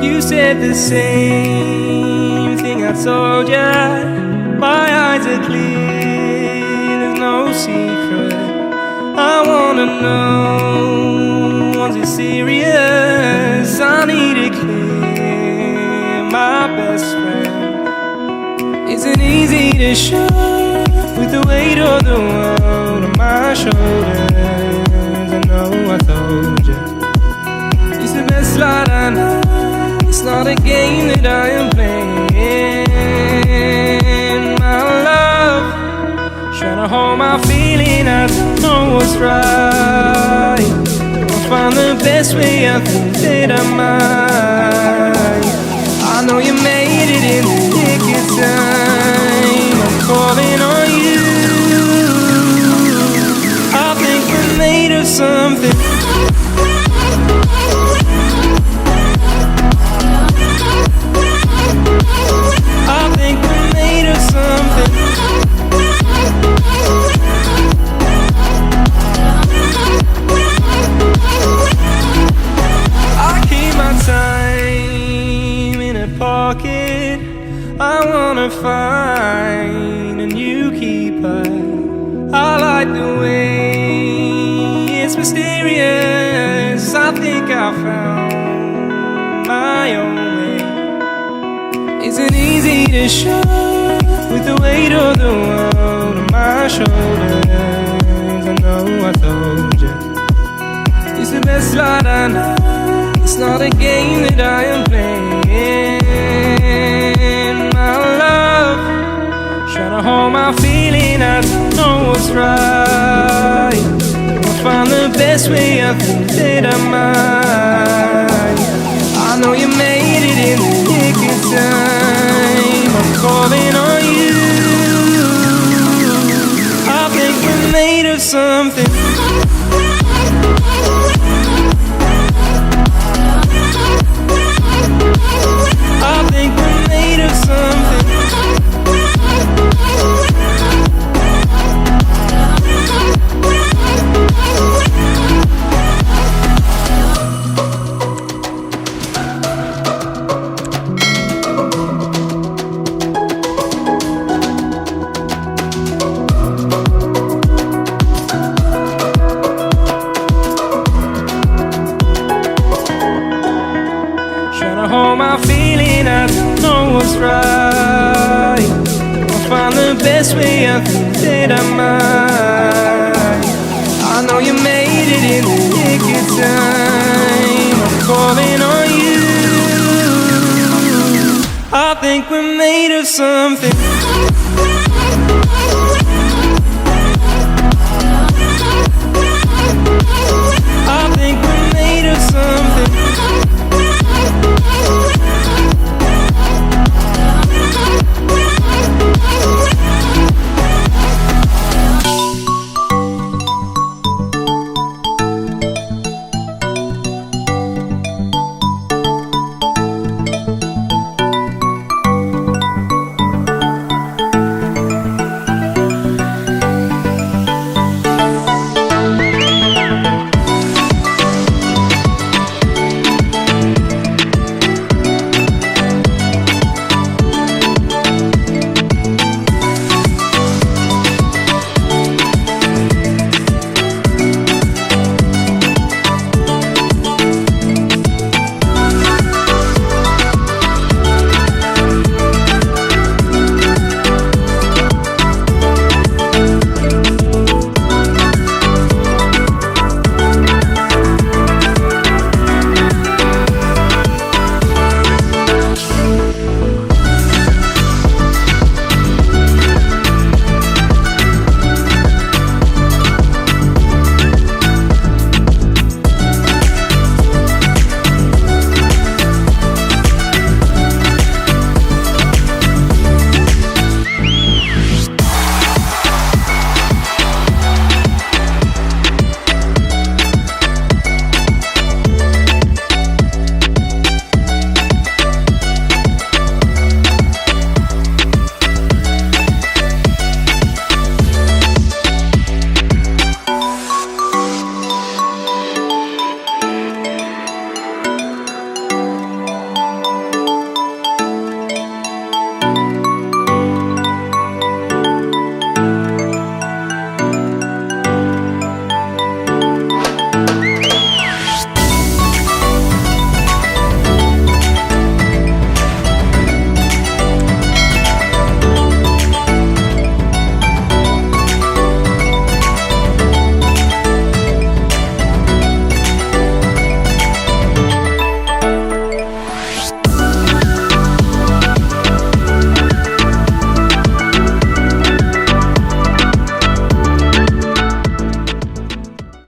You said the same thing I told ya. My eyes are clear, there's no secret. I wanna know, was it serious? I need it clear, my best friend. Isn't easy to show with the weight of the world on my shoulders. I know I told you, it's the best light I know. It's not a game that I am playing. My love, trying to hold my feeling, I don't know what's right. I'll find the best way, I think that I might. I know you made it in the nick of time. I'm calling on you. I think we're made of something. I wanna find a new keeper. I like the way it's mysterious. I think I found my own way. Isn't easy to show with the weight of the world on my shoulders. I know I told you, it's the best light I know. It's not a game that I am playing. Hold my feeling, I don't know what's right. I'll find the best way, I think that I might. I know you made it in the nick of time. I'm calling on you. I think we're made of something. I think we're made of something. Hold my feeling, I don't know what's right. I'll find the best way, I think that I might. I know you made it in the nick of time. I'm calling on you. I think we're made of something.